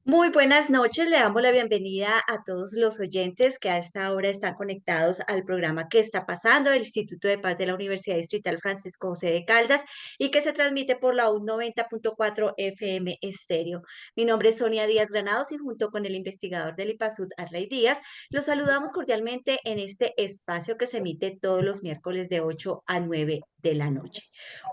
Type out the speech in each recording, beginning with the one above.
Muy buenas noches, le damos la bienvenida a todos los oyentes que a esta hora están conectados al programa que está pasando del Instituto de Paz de la Universidad Distrital Francisco José de Caldas y que se transmite por la U 90.4 FM Estéreo. Mi nombre es Sonia Díaz Granados y junto con el investigador del IPASUD, Arley Díaz, los saludamos cordialmente en este espacio que se emite todos los miércoles de 8 a 9 de la noche.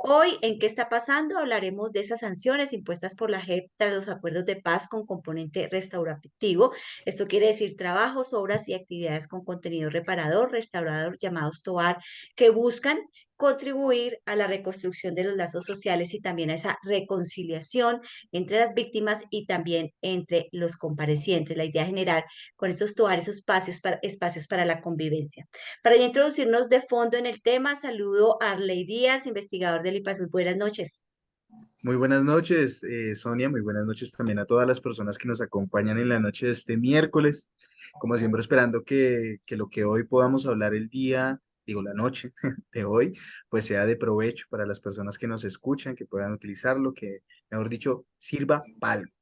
Hoy, ¿en qué está pasando? Hablaremos de esas sanciones impuestas por la JEP tras los acuerdos de paz con componente restaurativo. Esto quiere decir trabajos, obras y actividades con contenido reparador, restaurador, llamados TOAR, que buscan contribuir a la reconstrucción de los lazos sociales y también a esa reconciliación entre las víctimas y también entre los comparecientes. La idea es generar con estos TOAR esos espacios para la convivencia. Para ya introducirnos de fondo en el tema, saludo a Arley Díaz, investigador del IPASUD. Buenas noches. Muy buenas noches, Sonia. Muy buenas noches también a todas las personas que nos acompañan en la noche de este miércoles. Como siempre, esperando que lo que hoy podamos hablar el día, digo la noche de hoy, pues sea de provecho para las personas que nos escuchan, que puedan utilizarlo, que, mejor dicho, sirva para algo.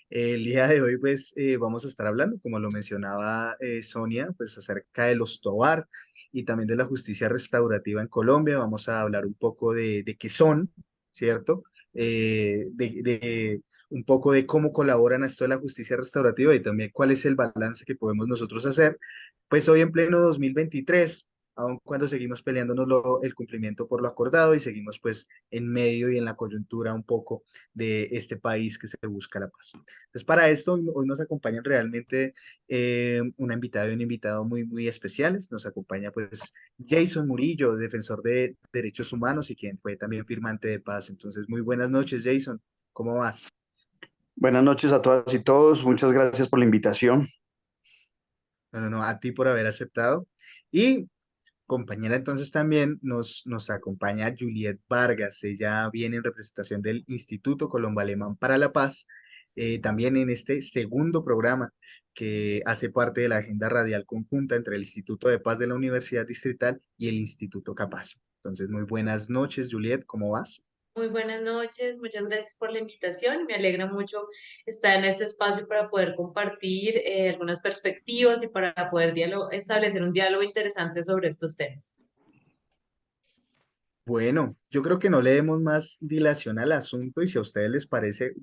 El día de hoy, pues, vamos a estar hablando, como lo mencionaba Sonia, pues acerca de los TOAR y también de la justicia restaurativa en Colombia. Vamos a hablar un poco de qué son, ¿cierto? De un poco de cómo colaboran a esto de la justicia restaurativa y también cuál es el balance que podemos nosotros hacer, pues hoy en pleno 2023, aun cuando seguimos peleándonos el cumplimiento por lo acordado y seguimos pues en medio y en la coyuntura un poco de este país que se busca la paz. Entonces, para esto, hoy nos acompañan realmente una invitada y un invitado muy, muy especiales. Nos acompaña pues Jason Murillo, defensor de derechos humanos y quien fue también firmante de paz. Entonces, muy buenas noches, Jason. ¿Cómo vas? Buenas noches a todas y todos. Muchas gracias por la invitación. No, no, no, a ti por haber aceptado. Y compañera, entonces también nos acompaña Juliet Vargas. Ella viene en representación del Instituto Colombo Alemán para la Paz, también en este segundo programa que hace parte de la agenda radial conjunta entre el Instituto de Paz de la Universidad Distrital y el Instituto Capaz. Entonces, muy buenas noches, Juliet, ¿cómo vas? Muy buenas noches, muchas gracias por la invitación. Me alegra mucho estar en este espacio para poder compartir algunas perspectivas y para poder establecer un diálogo interesante sobre estos temas. Bueno, yo creo que no le demos más dilación al asunto y si a ustedes les parece,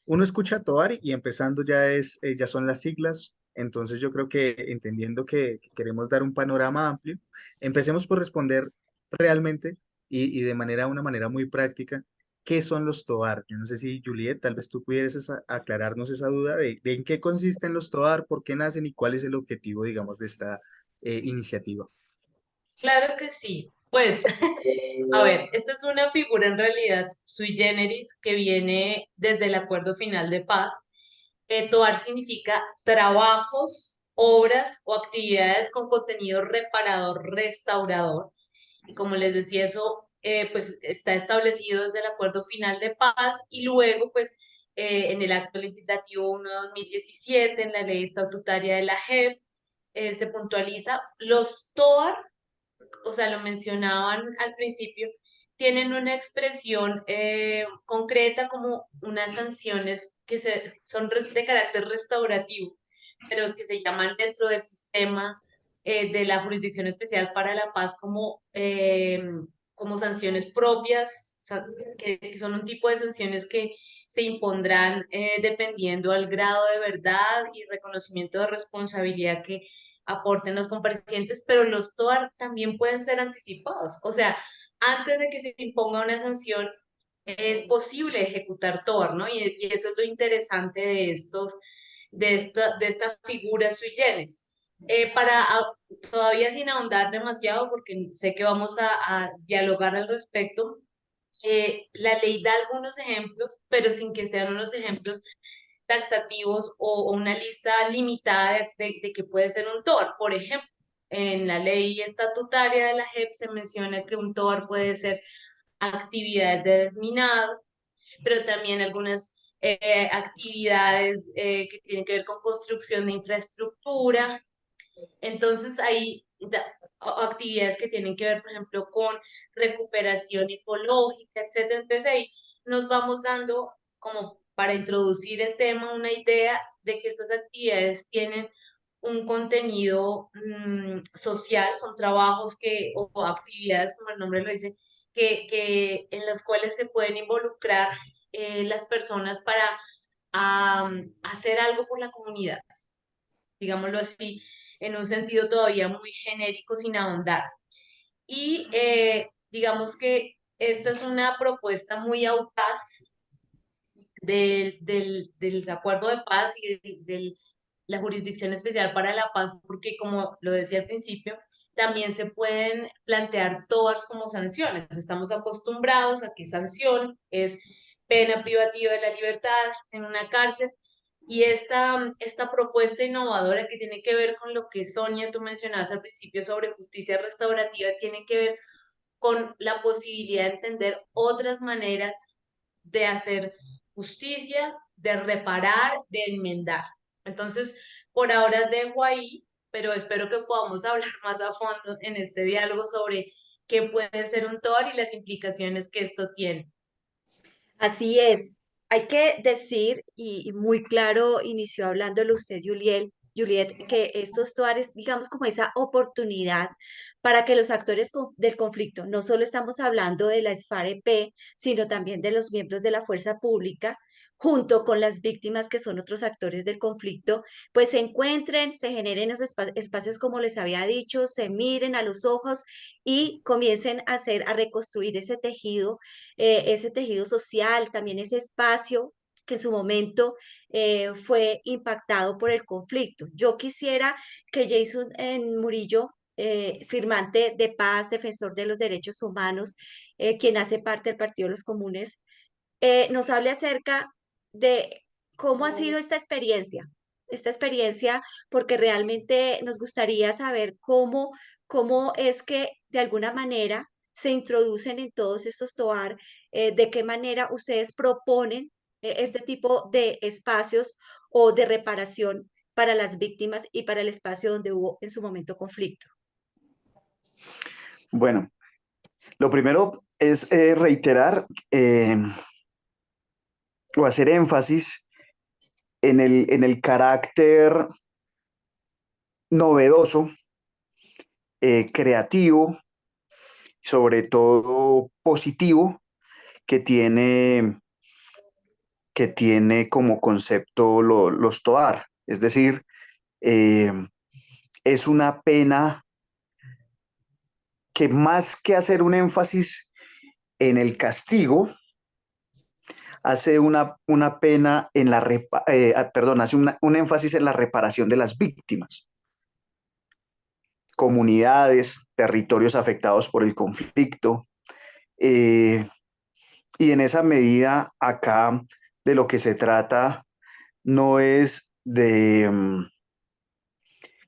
uno escucha TOAR y empezando ya son las siglas, entonces yo creo que entendiendo que queremos dar un panorama amplio, empecemos por responder realmente y de una manera muy práctica, ¿qué son los TOAR? Yo no sé si Juliet, tal vez tú pudieras aclararnos esa duda de en qué consisten los TOAR, por qué nacen y cuál es el objetivo, digamos, de esta iniciativa. Claro que sí. Pues, a ver, esta es una figura en realidad sui generis que viene desde el Acuerdo Final de Paz. TOAR significa trabajos, obras o actividades con contenido reparador, restaurador. Y como les decía, eso pues está establecido desde el Acuerdo Final de Paz y luego pues en el Acto Legislativo 1 de 2017, en la Ley Estatutaria de la JEP, se puntualiza los TOAR, o sea, lo mencionaban al principio, tienen una expresión concreta como unas sanciones que son de carácter restaurativo, pero que se llaman dentro del sistema de la Jurisdicción Especial para la Paz como sanciones propias, que son un tipo de sanciones que se impondrán dependiendo al grado de verdad y reconocimiento de responsabilidad que aporten los comparecientes, pero los TOAR también pueden ser anticipados. O sea, antes de que se imponga una sanción, es posible ejecutar TOAR, ¿no? Y eso es lo interesante de esta figura sui generis. Todavía sin ahondar demasiado, porque sé que vamos a dialogar al respecto, la ley da algunos ejemplos, pero sin que sean unos ejemplos taxativos o una lista limitada de que puede ser un TOR. Por ejemplo, en la ley estatutaria de la JEP se menciona que un TOR puede ser actividades de desminado, pero también algunas actividades que tienen que ver con construcción de infraestructura. Entonces, actividades que tienen que ver, por ejemplo, con recuperación ecológica, etcétera. Entonces, ahí nos vamos dando como para introducir el tema, una idea de que estas actividades tienen un contenido social, son trabajos o actividades, como el nombre lo dice, en las cuales se pueden involucrar las personas para hacer algo por la comunidad, digámoslo así, en un sentido todavía muy genérico, sin ahondar. Y digamos que esta es una propuesta muy audaz del acuerdo de paz y de la Jurisdicción Especial para la Paz, porque como lo decía al principio, también se pueden plantear todas como sanciones. Estamos acostumbrados a que sanción es pena privativa de la libertad en una cárcel, y esta propuesta innovadora que tiene que ver con lo que Sonia, tú mencionabas al principio sobre justicia restaurativa, tiene que ver con la posibilidad de entender otras maneras de hacer justicia, de reparar, de enmendar. Entonces, por ahora dejo ahí, pero espero que podamos hablar más a fondo en este diálogo sobre qué puede ser un TOR y las implicaciones que esto tiene. Así es. Hay que decir, y muy claro inició hablándolo usted, Juliet, que estos tuares, digamos, como esa oportunidad para que los actores del conflicto, no solo estamos hablando de la SFAREP, sino también de los miembros de la fuerza pública, junto con las víctimas que son otros actores del conflicto, pues se encuentren, se generen esos espacios como les había dicho, se miren a los ojos y comiencen a hacer, a reconstruir ese tejido social, también ese espacio que en su momento fue impactado por el conflicto. Yo quisiera que Jason Murillo, firmante de paz, defensor de los derechos humanos, quien hace parte del Partido de los Comunes, nos hable acerca de cómo ha sido esta experiencia, porque realmente nos gustaría saber cómo es que de alguna manera se introducen en todos estos TOAR, de qué manera ustedes proponen este tipo de espacios o de reparación para las víctimas y para el espacio donde hubo en su momento conflicto. Bueno, lo primero es reiterar o hacer énfasis en el carácter novedoso, creativo, sobre todo positivo, que tiene como concepto los TOAR. Es decir, eh, es una pena que más que hacer un énfasis en el castigo, hace una pena en la, perdón, hace un énfasis en la reparación de las víctimas, comunidades, territorios afectados por el conflicto. Y en esa medida, acá de lo que se trata no es de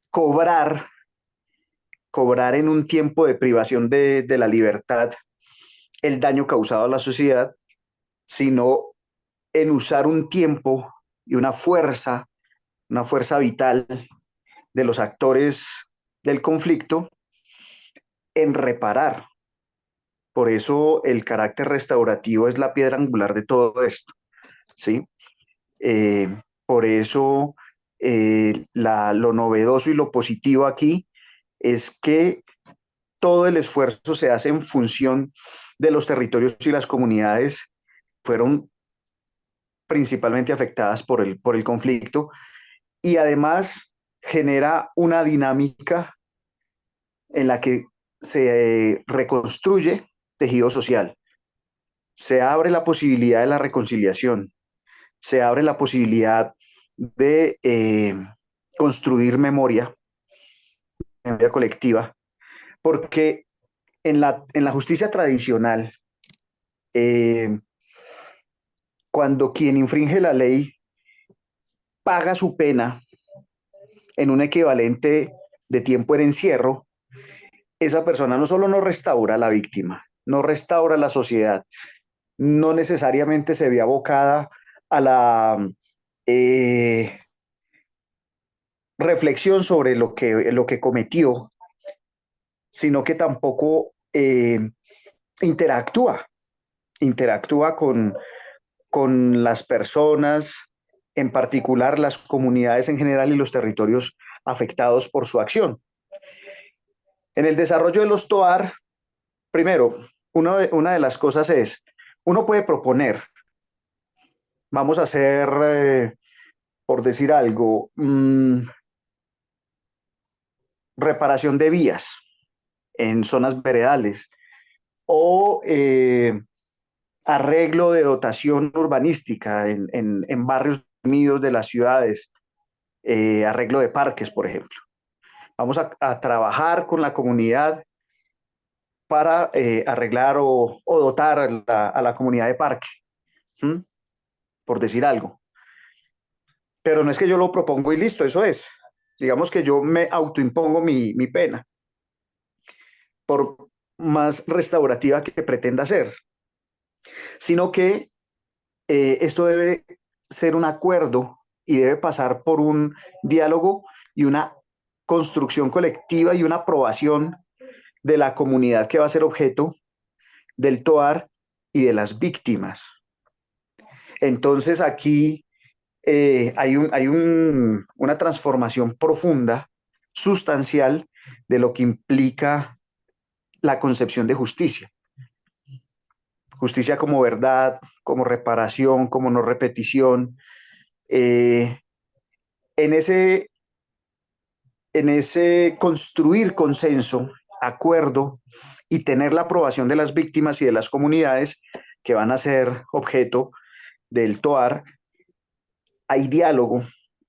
cobrar en un tiempo de privación de la libertad el daño causado a la sociedad, sino en usar un tiempo y una fuerza vital de los actores del conflicto en reparar. Por eso el carácter restaurativo es la piedra angular de todo esto, ¿sí? Por eso lo novedoso y lo positivo aquí es que todo el esfuerzo se hace en función de los territorios y las comunidades fueron principalmente afectadas por el conflicto, y además genera una dinámica en la que se reconstruye tejido social, se abre la posibilidad de la reconciliación, se abre la posibilidad de construir memoria colectiva, porque en la justicia tradicional, cuando quien infringe la ley paga su pena en un equivalente de tiempo en encierro, esa persona no solo no restaura a la víctima, no restaura a la sociedad, no necesariamente se ve abocada a la reflexión sobre lo que cometió, sino que tampoco interactúa con las personas, en particular las comunidades en general y los territorios afectados por su acción. En el desarrollo de los TOAR, primero, una de las cosas es, uno puede proponer, vamos a hacer, por decir algo, reparación de vías en zonas veredales o arreglo de dotación urbanística en barrios unidos de las ciudades, arreglo de parques, por ejemplo. Vamos a trabajar con la comunidad para arreglar o dotar a la comunidad de parque, ¿m? Por decir algo. Pero no es que yo lo propongo y listo, eso es. Digamos que yo me autoimpongo mi pena, por más restaurativa que pretenda ser, sino que esto debe ser un acuerdo y debe pasar por un diálogo y una construcción colectiva y una aprobación de la comunidad que va a ser objeto del TOAR y de las víctimas. Entonces aquí hay una transformación profunda, sustancial, de lo que implica la concepción de justicia. Justicia como verdad, como reparación, como no repetición. En ese construir consenso, acuerdo y tener la aprobación de las víctimas y de las comunidades que van a ser objeto del TOAR, hay diálogo,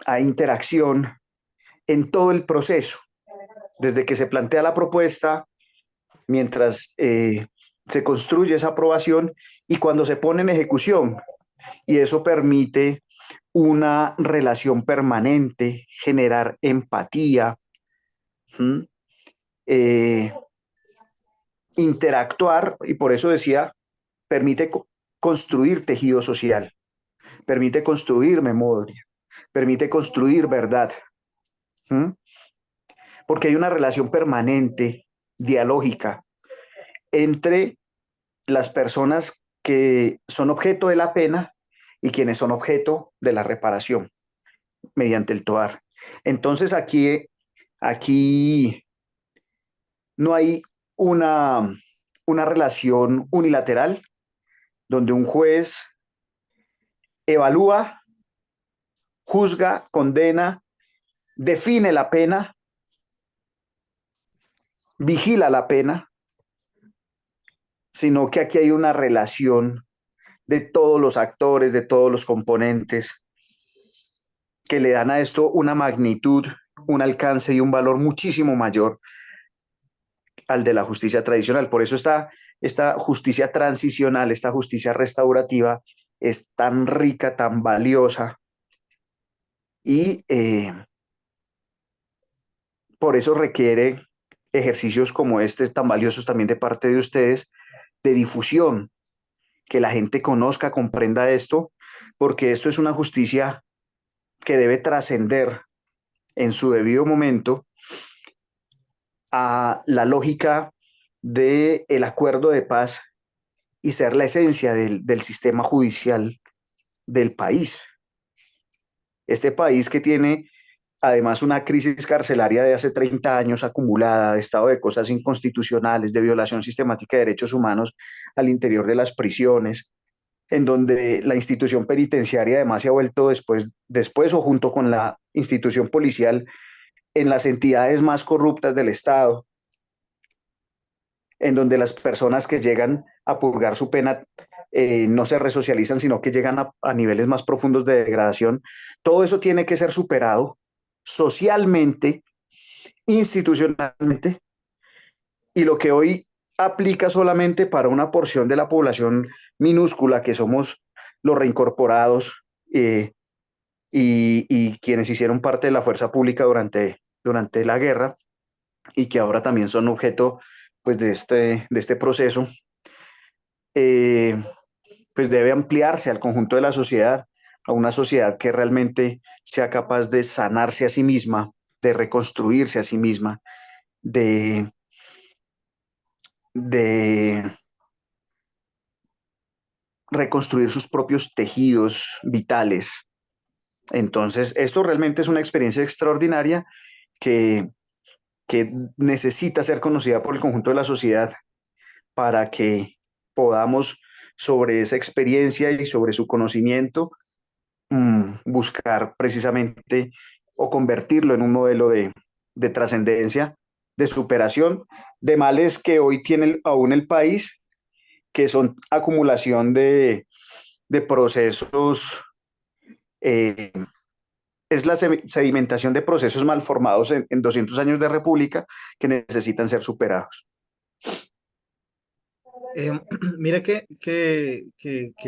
hay interacción en todo el proceso, desde que se plantea la propuesta, mientras se construye esa aprobación y cuando se pone en ejecución. Y eso permite una relación permanente, generar empatía, interactuar, y por eso decía, permite construir tejido social, permite construir memoria, permite construir verdad, porque hay una relación permanente, dialógica, entre las personas que son objeto de la pena y quienes son objeto de la reparación mediante el TOAR. Entonces aquí no hay una relación unilateral donde un juez evalúa, juzga, condena, define la pena, vigila la pena, sino que aquí hay una relación de todos los actores, de todos los componentes, que le dan a esto una magnitud, un alcance y un valor muchísimo mayor al de la justicia tradicional. Por eso esta justicia transicional, esta justicia restaurativa es tan rica, tan valiosa y por eso requiere ejercicios como este tan valiosos también de parte de ustedes, de difusión, que la gente conozca, comprenda esto, porque esto es una justicia que debe trascender en su debido momento a la lógica del acuerdo de paz y ser la esencia del sistema judicial del país. Este país que tiene además una crisis carcelaria de hace 30 años acumulada, de estado de cosas inconstitucionales, de violación sistemática de derechos humanos al interior de las prisiones, en donde la institución penitenciaria además se ha vuelto después o junto con la institución policial en las entidades más corruptas del Estado, en donde las personas que llegan a purgar su pena no se resocializan, sino que llegan a niveles más profundos de degradación. Todo eso tiene que ser superado socialmente, institucionalmente, y lo que hoy aplica solamente para una porción de la población minúscula, que somos los reincorporados y quienes hicieron parte de la fuerza pública durante la guerra y que ahora también son objeto pues, de este proceso, pues debe ampliarse al conjunto de la sociedad, a una sociedad que realmente sea capaz de sanarse a sí misma, de reconstruirse a sí misma, de, de reconstruir sus propios tejidos vitales. Entonces, esto realmente es una experiencia extraordinaria que, que necesita ser conocida por el conjunto de la sociedad para que podamos sobre esa experiencia y sobre su conocimiento buscar precisamente o convertirlo en un modelo de trascendencia, de superación de males que hoy tiene aún el país, que son acumulación de procesos, eh, es la sedimentación de procesos mal formados en 200 años de república que necesitan ser superados. Mira que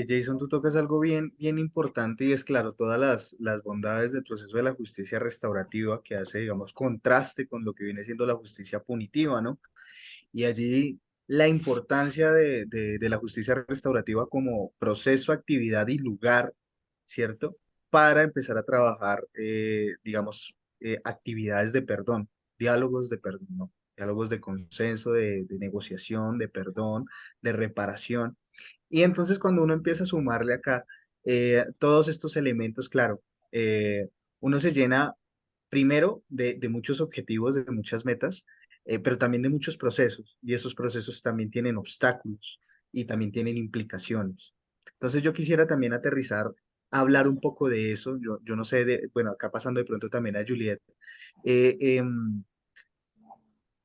Jason, tú tocas algo bien importante y es claro, todas las bondades del proceso de la justicia restaurativa que hace, digamos, contraste con lo que viene siendo la justicia punitiva, ¿no? Y allí la importancia de la justicia restaurativa como proceso, actividad y lugar, ¿cierto? Para empezar a trabajar, digamos, actividades de perdón, diálogos de perdón, ¿no? Diálogos de consenso, de negociación, de perdón, de reparación. Y entonces cuando uno empieza a sumarle acá todos estos elementos, claro, uno se llena primero de muchos objetivos, de muchas metas, pero también de muchos procesos, y esos procesos también tienen obstáculos y también tienen implicaciones. Entonces yo quisiera también aterrizar, hablar un poco de eso, yo no sé, bueno, acá pasando de pronto también a Juliet. Eh, em,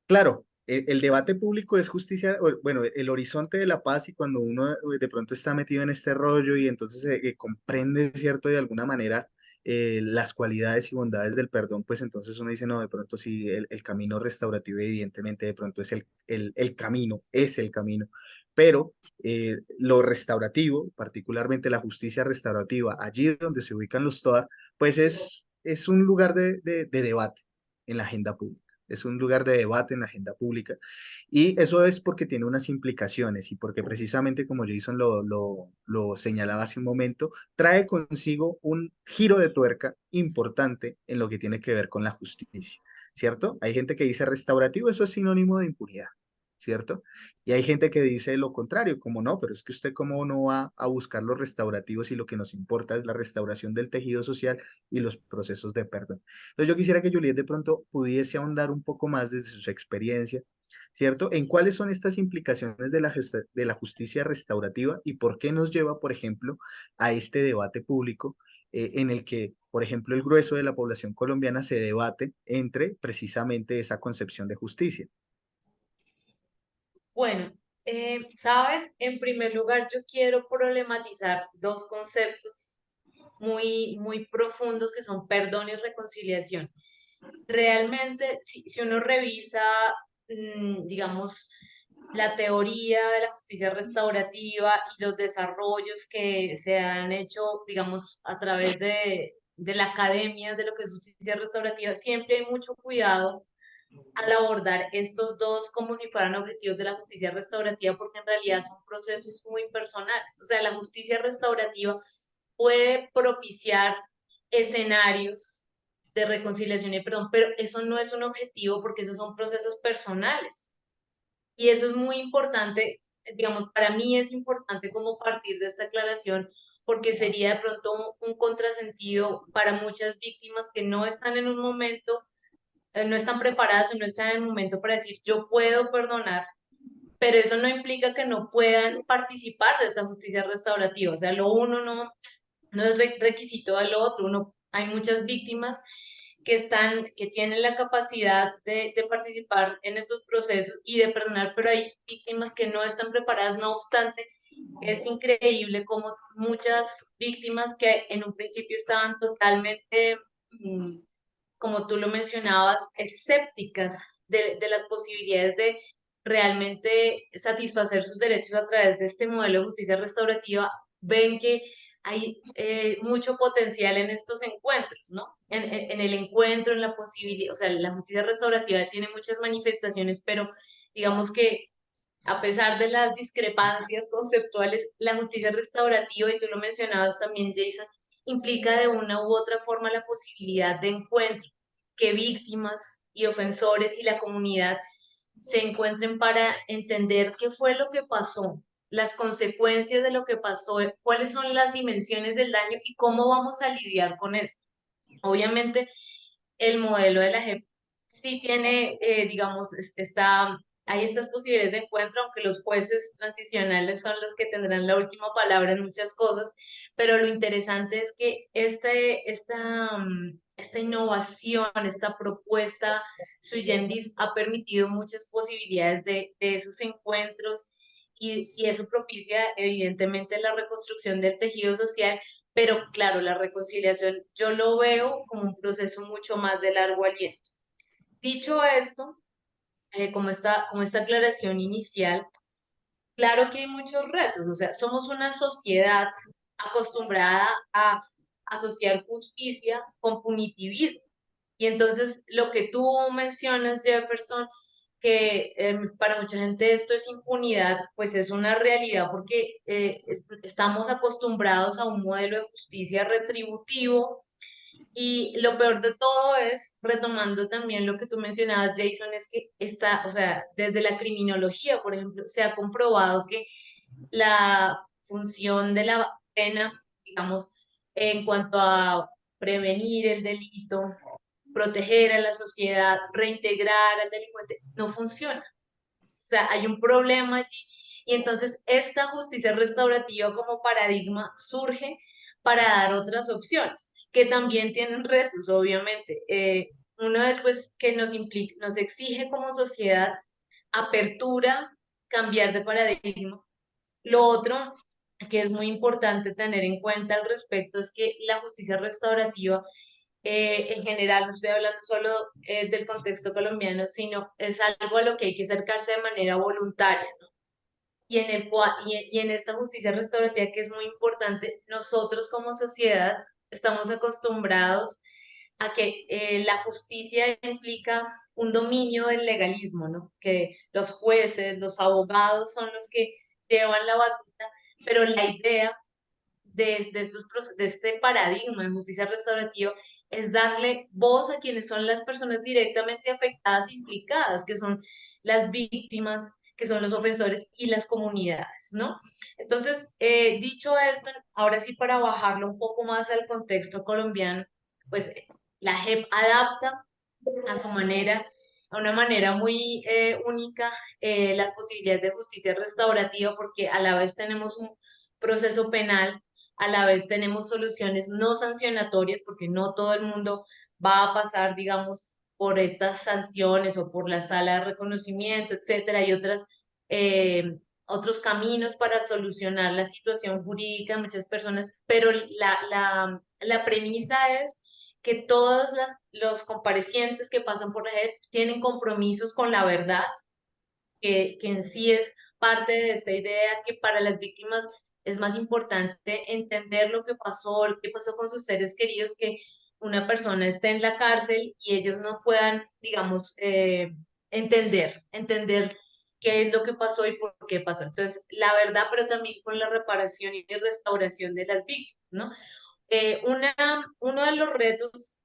claro, el debate público es justicia, bueno, el horizonte de la paz y cuando uno de pronto está metido en este rollo y entonces comprende, ¿cierto? De alguna manera las cualidades y bondades del perdón, pues entonces uno dice, no, de pronto sí, el camino restaurativo evidentemente de pronto es el camino, es el camino, pero lo restaurativo, particularmente la justicia restaurativa, allí donde se ubican los TOAR, pues es un lugar de debate en la agenda pública. Es un lugar de debate en la agenda pública. Y eso es porque tiene unas implicaciones y porque precisamente como Jason lo señalaba hace un momento, trae consigo un giro de tuerca importante en lo que tiene que ver con la justicia, ¿cierto? Hay gente que dice restaurativo, eso es sinónimo de impunidad, ¿cierto? Y hay gente que dice lo contrario, como no, pero es que usted cómo no va a buscar los restaurativos y lo que nos importa es la restauración del tejido social y los procesos de perdón. Entonces yo quisiera que Juliet de pronto pudiese ahondar un poco más desde su experiencia, ¿cierto? En cuáles son estas implicaciones de la justicia restaurativa y por qué nos lleva, por ejemplo, a este debate público en el que, por ejemplo, el grueso de la población colombiana se debate entre precisamente esa concepción de justicia. Bueno, sabes, en primer lugar yo quiero problematizar dos conceptos muy profundos que son perdón y reconciliación. Realmente, si uno revisa, digamos, la teoría de la justicia restaurativa y los desarrollos que se han hecho, digamos, a través de la academia de lo que es justicia restaurativa, siempre hay mucho cuidado al abordar estos dos como si fueran objetivos de la justicia restaurativa, porque en realidad son procesos muy personales. O sea, la justicia restaurativa puede propiciar escenarios de reconciliación y perdón, pero eso no es un objetivo porque esos son procesos personales. Y eso es muy importante, digamos, para mí es importante como partir de esta aclaración porque sería de pronto un contrasentido para muchas víctimas que no están en un momento, no están preparadas o no están en el momento para decir yo puedo perdonar, pero eso no implica que no puedan participar de esta justicia restaurativa. O sea, lo uno no es requisito del otro. Hay muchas víctimas que tienen la capacidad de participar en estos procesos y de perdonar, pero hay víctimas que no están preparadas, no obstante, es increíble como muchas víctimas que en un principio estaban totalmente, como tú lo mencionabas, escépticas de las posibilidades de realmente satisfacer sus derechos a través de este modelo de justicia restaurativa, ven que hay mucho potencial en estos encuentros, ¿no? En el encuentro, en la posibilidad, o sea, la justicia restaurativa tiene muchas manifestaciones, pero digamos que a pesar de las discrepancias conceptuales, la justicia restaurativa, y tú lo mencionabas también, Jason, implica de una u otra forma la posibilidad de encuentro, que víctimas y ofensores y la comunidad se encuentren para entender qué fue lo que pasó las consecuencias de lo que pasó, cuáles son las dimensiones del daño y cómo vamos a lidiar con esto. Obviamente, el modelo de la JEP sí tiene, digamos, hay estas posibilidades de encuentro, aunque los jueces transicionales son los que tendrán la última palabra en muchas cosas, pero lo interesante es que esta innovación, esta propuesta sui generis ha permitido muchas posibilidades de esos encuentros y eso propicia evidentemente la reconstrucción del tejido social, pero claro, la reconciliación yo lo veo como un proceso mucho más de largo aliento. Dicho esto, como esta aclaración inicial, claro que hay muchos retos, o sea, somos una sociedad acostumbrada a asociar justicia con punitivismo. Y entonces lo que tú mencionas, Jefferson, que para mucha gente esto es impunidad, pues es una realidad porque estamos acostumbrados a un modelo de justicia retributivo y lo peor de todo es, retomando también lo que tú mencionabas, Jason, es que está, o sea, desde la criminología, por ejemplo, se ha comprobado que la función de la pena, digamos, en cuanto a prevenir el delito, proteger a la sociedad, reintegrar al delincuente, no funciona. O sea, hay un problema allí y entonces esta justicia restaurativa como paradigma surge para dar otras opciones, que también tienen retos, obviamente. Uno es pues que nos exige como sociedad apertura, cambiar de paradigma. Lo otro que es muy importante tener en cuenta al respecto es que la justicia restaurativa en general, no estoy hablando solo del contexto colombiano, sino es algo a lo que hay que acercarse de manera voluntaria, ¿no? Y en esta justicia restaurativa que es muy importante, nosotros como sociedad estamos acostumbrados a que la justicia implica un dominio del legalismo, ¿no? Que los jueces, los abogados son los que llevan la batuta, pero la idea de este paradigma de justicia restaurativa es darle voz a quienes son las personas directamente afectadas e implicadas, que son las víctimas, que son los ofensores y las comunidades, ¿no? Entonces, dicho esto, ahora sí para bajarlo un poco más al contexto colombiano, pues la JEP adapta a su manera, a una manera muy única, las posibilidades de justicia restaurativa, porque a la vez tenemos un proceso penal, a la vez tenemos soluciones no sancionatorias, porque no todo el mundo va a pasar, digamos, por estas sanciones o por la sala de reconocimiento, etcétera, y otros caminos para solucionar la situación jurídica de muchas personas, pero la premisa es que todos los comparecientes que pasan por la JEP tienen compromisos con la verdad, que en sí es parte de esta idea que para las víctimas es más importante entender lo que pasó con sus seres queridos, que una persona esté en la cárcel y ellos no puedan, digamos, entender qué es lo que pasó y por qué pasó. Entonces, la verdad, pero también con la reparación y restauración de las víctimas, ¿no? Uno de los retos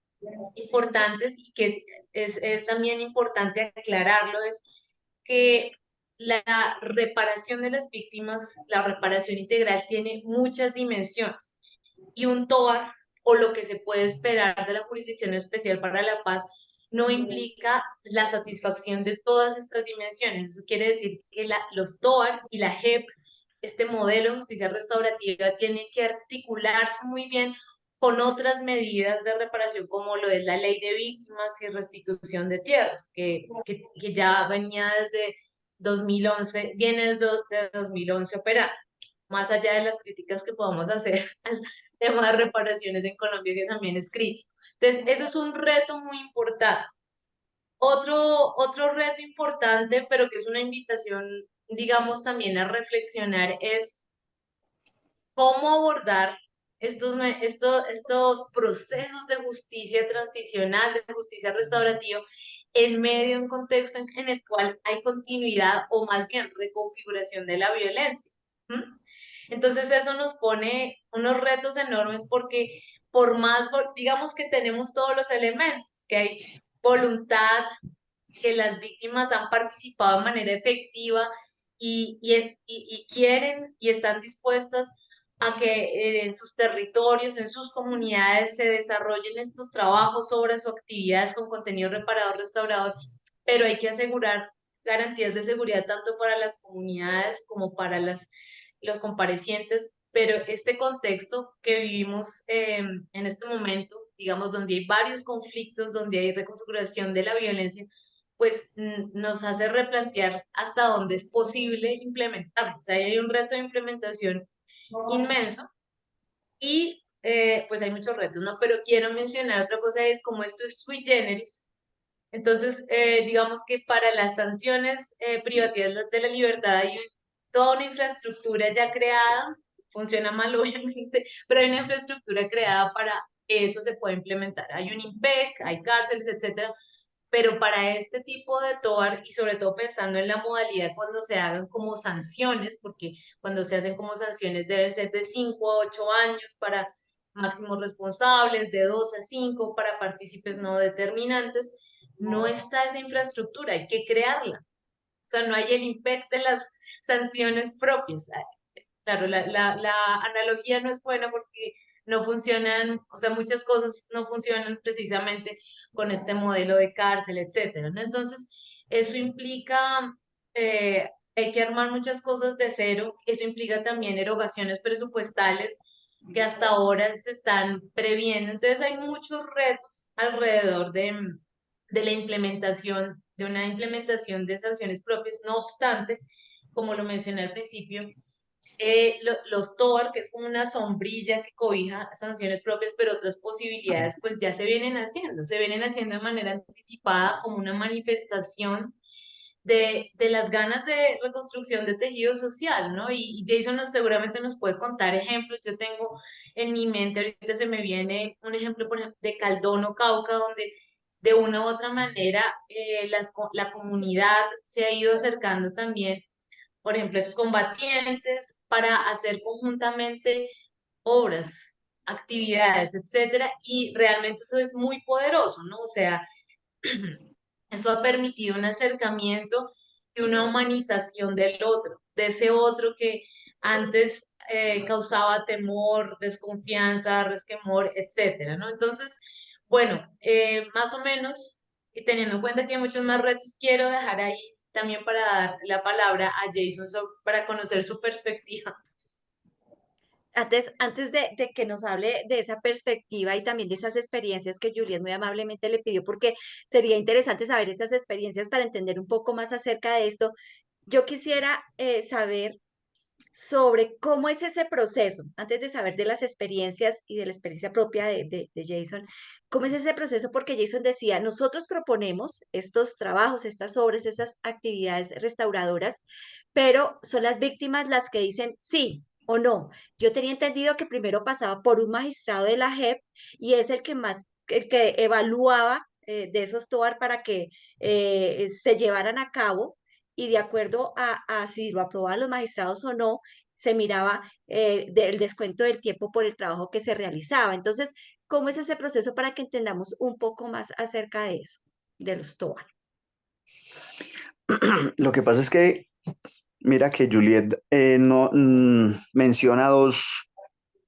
importantes y que es también importante aclararlo es que la reparación de las víctimas, la reparación integral tiene muchas dimensiones y un TOAR o lo que se puede esperar de la Jurisdicción Especial para la Paz no implica la satisfacción de todas estas dimensiones. Eso quiere decir que los TOAR y la JEP, este modelo de justicia restaurativa, tiene que articularse muy bien con otras medidas de reparación como lo es la ley de víctimas y restitución de tierras, que ya venía desde 2011, viene desde 2011 operando, más allá de las críticas que podamos hacer al tema de reparaciones en Colombia, que también es crítico. Entonces, eso es un reto muy importante. Otro reto importante, pero que es una invitación, digamos, también a reflexionar, es cómo abordar estos procesos de justicia transicional, de justicia restaurativa, en medio de un contexto en el cual hay continuidad o más bien reconfiguración de la violencia. ¿Mm? Entonces eso nos pone unos retos enormes porque digamos que tenemos todos los elementos, que hay voluntad, que las víctimas han participado de manera efectiva y quieren y están dispuestas a que en sus territorios, en sus comunidades se desarrollen estos trabajos, obras o actividades con contenido reparador, restaurador, pero hay que asegurar garantías de seguridad tanto para las comunidades como para los comparecientes, pero este contexto que vivimos en este momento, digamos, donde hay varios conflictos, donde hay reconfiguración de la violencia, pues nos hace replantear hasta dónde es posible implementarlo. O sea, hay un reto de implementación inmenso y pues hay muchos retos, ¿no? Pero quiero mencionar otra cosa, es como esto es sui generis. Entonces, digamos que para las sanciones privativas de la libertad hay toda una infraestructura ya creada, funciona mal obviamente, pero hay una infraestructura creada para que eso se pueda implementar. Hay un IMPEC, hay cárceles, etcétera, pero para este tipo de TOAR y sobre todo pensando en la modalidad cuando se hagan como sanciones, porque cuando se hacen como sanciones deben ser de 5 a 8 años para máximos responsables, de 2 a 5 para partícipes no determinantes, no está esa infraestructura, hay que crearla. O sea, no hay el impacto de las sanciones propias. Claro, la analogía no es buena porque no funcionan, o sea, muchas cosas no funcionan precisamente con este modelo de cárcel, etcétera, ¿no? Entonces, eso implica, hay que armar muchas cosas de cero, eso implica también erogaciones presupuestales que hasta ahora se están previendo. Entonces, hay muchos retos alrededor de la implementación, de una implementación de sanciones propias, no obstante, como lo mencioné al principio, los TOAR, que es como una sombrilla que cobija sanciones propias, pero otras posibilidades pues ya se vienen haciendo de manera anticipada como una manifestación de las ganas de reconstrucción de tejido social, ¿no? Y Jason seguramente nos puede contar ejemplos. Yo tengo en mi mente, ahorita se me viene un ejemplo, por ejemplo, de Caldono, Cauca, donde de una u otra manera la comunidad se ha ido acercando también, por ejemplo, excombatientes, para hacer conjuntamente obras, actividades, etcétera, y realmente eso es muy poderoso, ¿no? O sea, eso ha permitido un acercamiento y una humanización del otro, de ese otro que antes causaba temor, desconfianza, resquemor, etcétera, ¿no? Entonces, bueno, más o menos, y teniendo en cuenta que hay muchos más retos, quiero dejar ahí también para dar la palabra a Jason para conocer su perspectiva. Antes de que nos hable de esa perspectiva y también de esas experiencias que Juliet muy amablemente le pidió, porque sería interesante saber esas experiencias para entender un poco más acerca de esto, yo quisiera saber sobre cómo es ese proceso, antes de saber de las experiencias y de la experiencia propia de Jason, cómo es ese proceso, porque Jason decía, nosotros proponemos estos trabajos, estas obras, estas actividades restauradoras, pero son las víctimas las que dicen sí o no. Yo tenía entendido que primero pasaba por un magistrado de la JEP y es el que más, el que evaluaba de esos TOAR para que se llevaran a cabo y de acuerdo a si lo aprobaban los magistrados o no, se miraba del descuento del tiempo por el trabajo que se realizaba. Entonces, ¿cómo es ese proceso para que entendamos un poco más acerca de eso, de los TOA? Lo que pasa es que, mira que Juliet no, menciona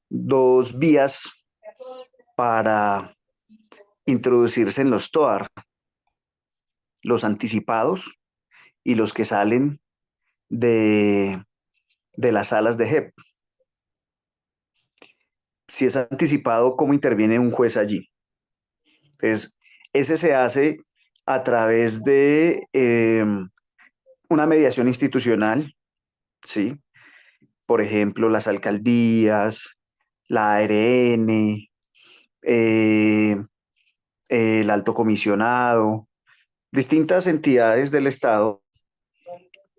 dos vías para introducirse en los TOAR, los anticipados y los que salen de, de las salas de JEP. Si es anticipado, ¿cómo interviene un juez allí? Entonces, ese se hace a través de una mediación institucional, ¿sí? Por ejemplo, las alcaldías, la ARN, el alto comisionado, distintas entidades del Estado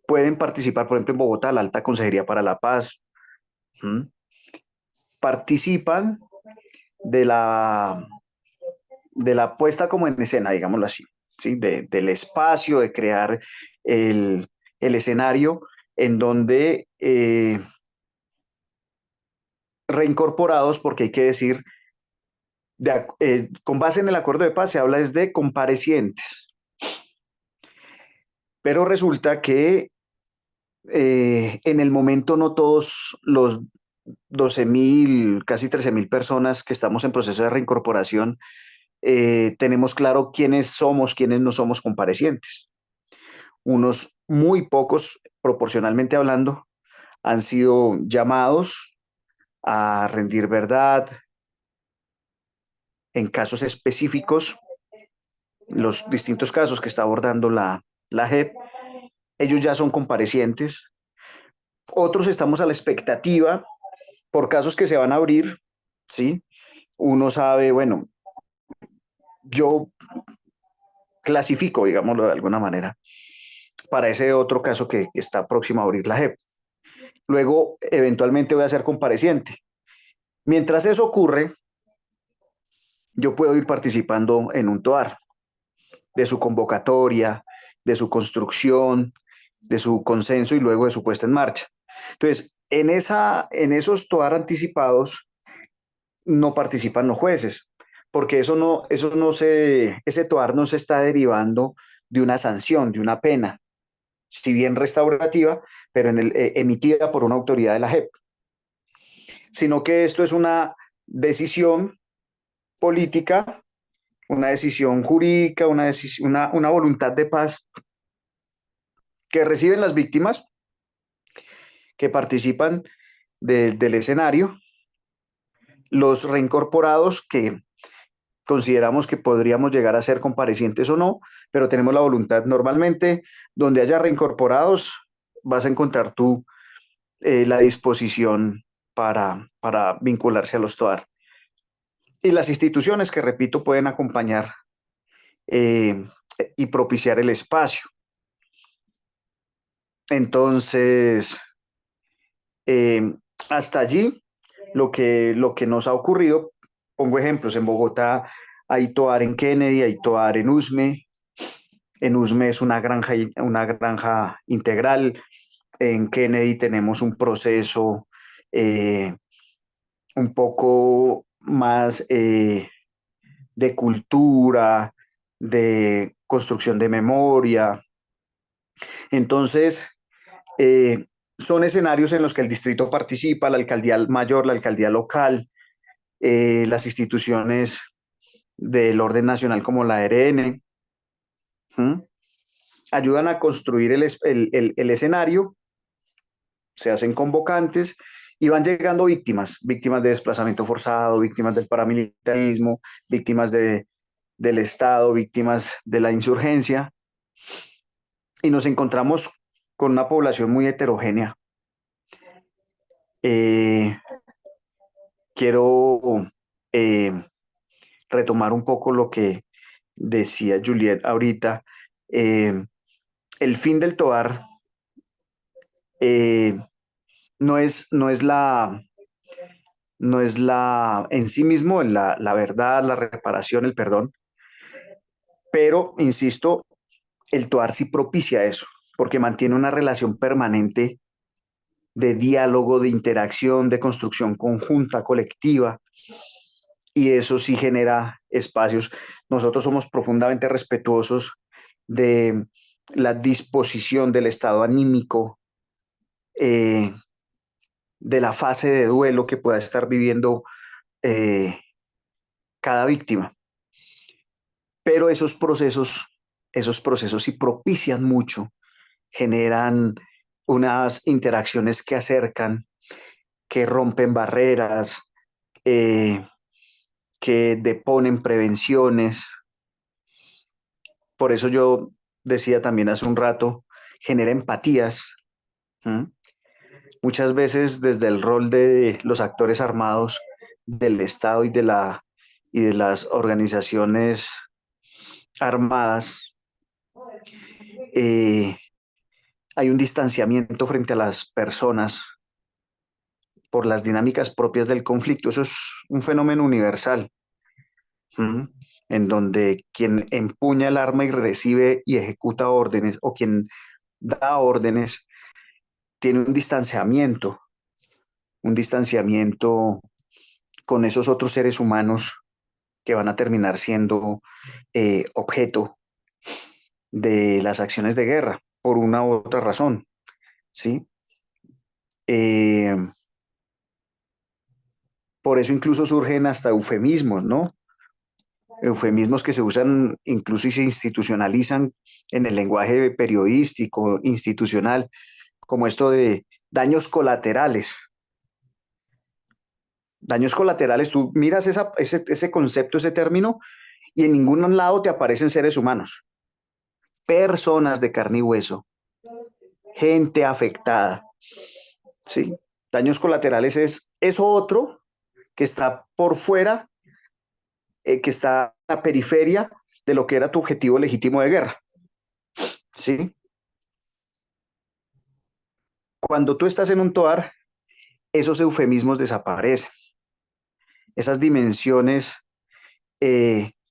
pueden participar, por ejemplo, en Bogotá, la Alta Consejería para la Paz, ¿m? Participan de la puesta como en escena, digámoslo así, ¿sí? Del espacio, de crear el escenario en donde reincorporados, porque hay que decir, con base en el acuerdo de paz se habla es de comparecientes, pero resulta que En el momento no todos los 12.000, casi 13.000 personas que estamos en proceso de reincorporación, tenemos claro quiénes somos, quiénes no somos comparecientes. Unos muy pocos, proporcionalmente hablando, han sido llamados a rendir verdad en casos específicos, los distintos casos que está abordando la JEP. Ellos ya son comparecientes. Otros estamos a la expectativa por casos que se van a abrir, ¿sí? Uno sabe, bueno, yo clasifico, digámoslo de alguna manera, para ese otro caso que está próximo a abrir la JEP. Luego, eventualmente voy a ser compareciente. Mientras eso ocurre, yo puedo ir participando en un TOAR, de su convocatoria, de su construcción, de su consenso y luego de su puesta en marcha. Entonces, en esos TOAR anticipados no participan los jueces, porque ese TOAR no se está derivando de una sanción, de una pena, si bien restaurativa, pero emitida por una autoridad de la JEP, sino que esto es una decisión política, una decisión jurídica, una voluntad de paz que reciben las víctimas que participan del escenario, los reincorporados que consideramos que podríamos llegar a ser comparecientes o no, pero tenemos la voluntad. Normalmente, donde haya reincorporados, vas a encontrar tú la disposición para vincularse a los TOAR. Y las instituciones que, repito, pueden acompañar eh, y propiciar el espacio. Entonces, eh, hasta allí, lo que nos ha ocurrido, pongo ejemplos, en Bogotá hay TOAR en Kennedy, hay TOAR en Usme. En Usme es una granja integral. En Kennedy tenemos un proceso eh, un poco más de cultura, de construcción de memoria. Entonces, eh, son escenarios en los que el distrito participa, la alcaldía mayor, la alcaldía local, las instituciones del orden nacional como la ERN, ¿m? Ayudan a construir el escenario, se hacen convocantes y van llegando víctimas, víctimas de desplazamiento forzado, víctimas del paramilitarismo, víctimas del Estado, víctimas de la insurgencia, y nos encontramos con una población muy heterogénea. Eh, quiero eh, retomar un poco lo que decía Juliet ahorita. Eh, el fin del TOAR eh, no es la en sí mismo la verdad, la reparación, el perdón, pero insisto, el TOAR sí propicia eso, porque mantiene una relación permanente de diálogo, de interacción, de construcción conjunta, colectiva, y eso sí genera espacios. Nosotros somos profundamente respetuosos de la disposición del estado anímico, eh, de la fase de duelo que pueda estar viviendo eh, cada víctima. Pero esos procesos sí propician mucho, generan unas interacciones que acercan, que rompen barreras, eh, que deponen prevenciones. Por eso yo decía también hace un rato, genera empatías. ¿Mm? Muchas veces desde el rol de los actores armados del Estado y de las organizaciones armadas, eh, hay un distanciamiento frente a las personas por las dinámicas propias del conflicto. Eso es un fenómeno universal. ¿Mm? En donde quien empuña el arma y recibe y ejecuta órdenes o quien da órdenes tiene un distanciamiento con esos otros seres humanos que van a terminar siendo objeto de las acciones de guerra por una u otra razón. ¿sí? Eh, por eso incluso surgen hasta eufemismos, ¿no? Eufemismos que se usan incluso y se institucionalizan en el lenguaje periodístico, institucional, como esto de daños colaterales. Daños colaterales, tú miras ese concepto, ese término, y en ningún lado te aparecen seres humanos, personas de carne y hueso, gente afectada, ¿sí? Daños colaterales es eso otro que está por fuera, que está a la periferia de lo que era tu objetivo legítimo de guerra, ¿sí? Cuando tú estás en un TOAR, esos eufemismos desaparecen, esas dimensiones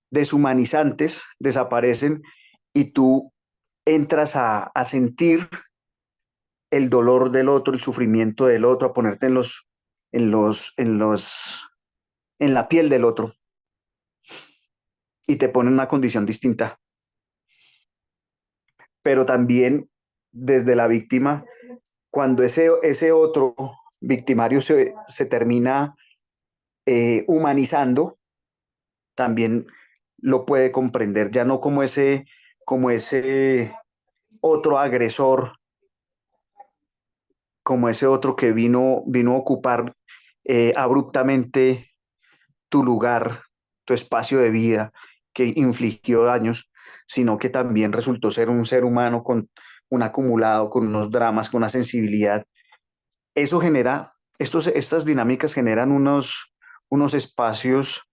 deshumanizantes desaparecen y tú entras a sentir el dolor del otro, el sufrimiento del otro, a ponerte en la piel del otro y te pone en una condición distinta. Pero también desde la víctima, cuando ese otro victimario se termina humanizando, también lo puede comprender, ya no como ese otro agresor, como ese otro que vino a ocupar abruptamente tu lugar, tu espacio de vida, que infligió daños, sino que también resultó ser un ser humano con un acumulado, con unos dramas, con una sensibilidad. Eso genera, estas dinámicas generan unos espacios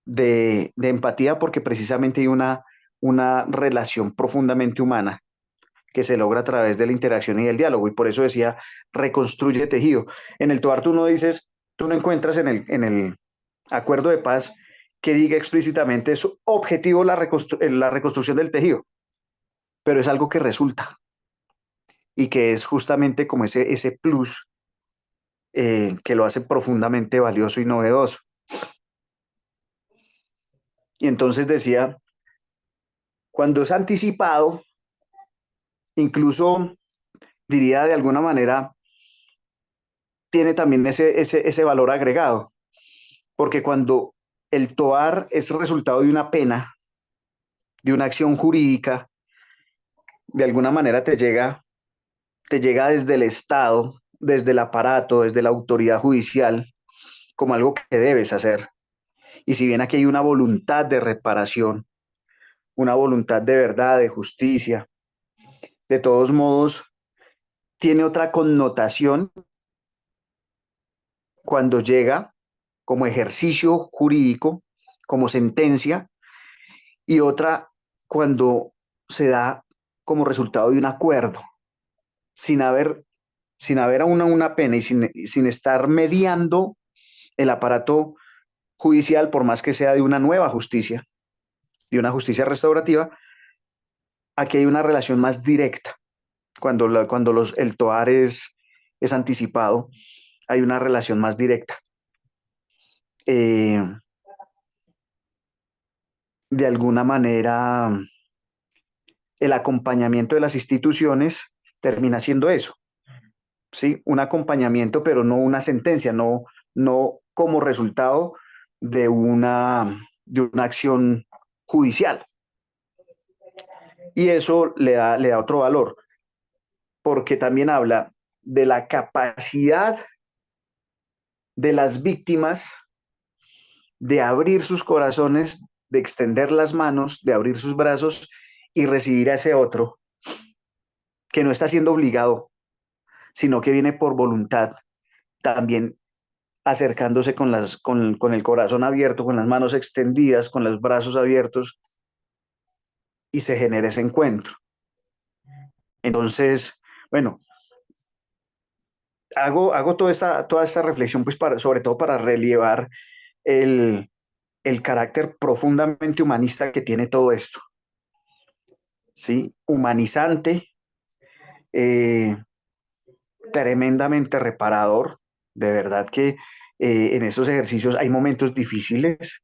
de empatía porque precisamente hay una relación profundamente humana que se logra a través de la interacción y del diálogo. Y por eso decía, reconstruye tejido. En el Toar tú no dices, tú no encuentras en el acuerdo de paz que diga explícitamente su objetivo la reconstrucción del tejido, pero es algo que resulta y que es justamente como ese plus que lo hace profundamente valioso y novedoso. Y entonces decía, cuando es anticipado, incluso diría de alguna manera, tiene también ese valor agregado, porque cuando el TOAR es resultado de una pena, de una acción jurídica, de alguna manera te llega desde el Estado, desde el aparato, desde la autoridad judicial, como algo que debes hacer. Y si bien aquí hay una voluntad de reparación, una voluntad de verdad, de justicia, de todos modos, tiene otra connotación cuando llega como ejercicio jurídico, como sentencia, y otra cuando se da como resultado de un acuerdo, sin haber, sin haber aún una pena y sin estar mediando el aparato judicial, por más que sea de una nueva justicia, de una justicia restaurativa, aquí hay una relación más directa. Cuando el TOAR es anticipado, hay una relación más directa. Eh, de alguna manera, el acompañamiento de las instituciones termina siendo eso, ¿sí? Un acompañamiento, pero no una sentencia, no como resultado de una acción judicial. Y eso le da otro valor, porque también habla de la capacidad de las víctimas de abrir sus corazones, de extender las manos, de abrir sus brazos y recibir a ese otro que no está siendo obligado, sino que viene por voluntad, también acercándose con el corazón abierto, con las manos extendidas, con los brazos abiertos, y se genera ese encuentro. Entonces, bueno, hago toda esta reflexión, pues sobre todo para relevar el, el carácter profundamente humanista que tiene todo esto, ¿sí? Humanizante, eh, tremendamente reparador. De verdad que en esos ejercicios hay momentos difíciles,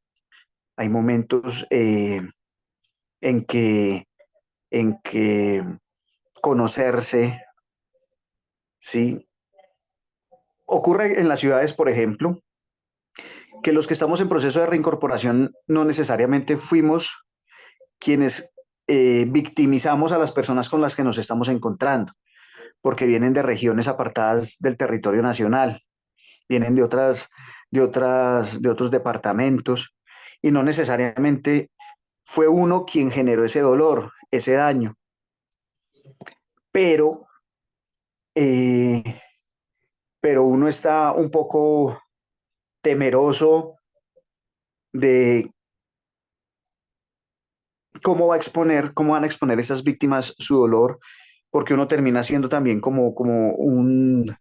hay momentos en que, en que conocerse, ¿sí? Ocurre en las ciudades, por ejemplo, que los que estamos en proceso de reincorporación no necesariamente fuimos quienes victimizamos a las personas con las que nos estamos encontrando, porque vienen de regiones apartadas del territorio nacional, vienen de otros departamentos, y no necesariamente fue uno quien generó ese dolor, ese daño, pero, eh, pero uno está un poco temeroso de cómo van a exponer esas víctimas su dolor, porque uno termina siendo también como un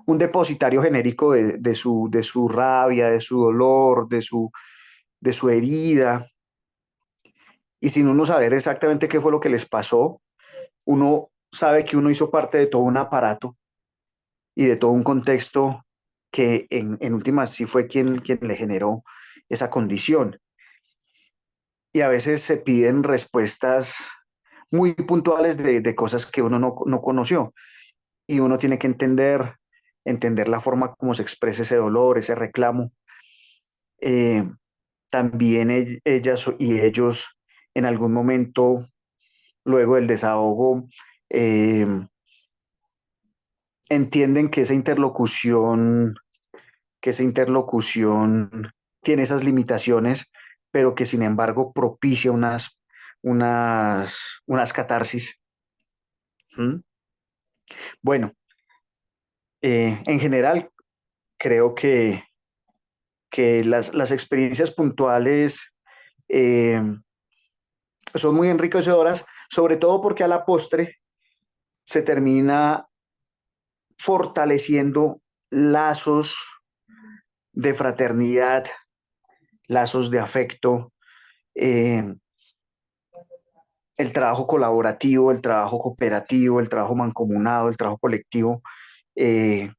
depositario genérico de su rabia, de su dolor, de su herida, y sin uno saber exactamente qué fue lo que les pasó, uno sabe que uno hizo parte de todo un aparato y de todo un contexto que en últimas sí fue quien le generó esa condición. Y a veces se piden respuestas muy puntuales de cosas que uno no conoció, y uno tiene que entender la forma como se expresa ese dolor, ese reclamo. Eh, También ellas y ellos en algún momento, luego del desahogo, eh, entienden que esa interlocución tiene esas limitaciones, pero que sin embargo propicia unas catarsis. ¿Mm? Bueno, en general creo que las experiencias puntuales eh, son muy enriquecedoras, sobre todo porque a la postre se termina fortaleciendo lazos de fraternidad, lazos de afecto, eh, el trabajo colaborativo, el trabajo cooperativo, el trabajo mancomunado, el trabajo colectivo, eh,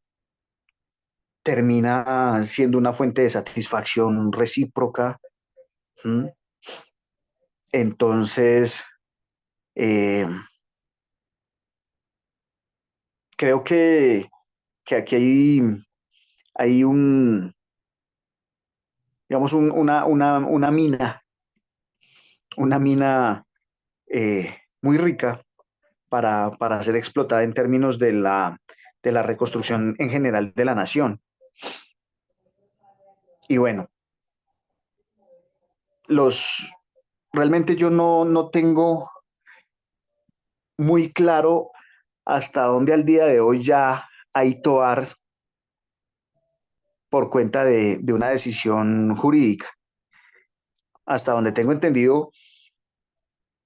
termina siendo una fuente de satisfacción recíproca. ¿Mm? Entonces, eh, creo que aquí hay digamos, una mina muy rica para ser explotada en términos de la reconstrucción en general de la nación. Y bueno, los, realmente yo no tengo muy claro hasta dónde al día de hoy ya hay TOAR por cuenta de una decisión jurídica. Hasta donde tengo entendido,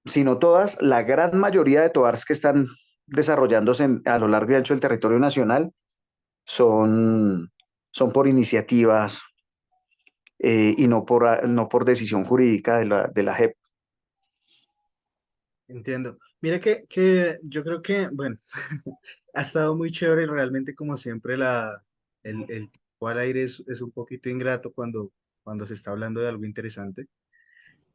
si no todas, la gran mayoría de TOARs que están desarrollándose a lo largo y ancho del territorio nacional son, son por iniciativas y no por decisión jurídica de la JEP. Entiendo. Mira que yo creo que, bueno, ha estado muy chévere y realmente como siempre el tiempo al aire es un poquito ingrato cuando se está hablando de algo interesante.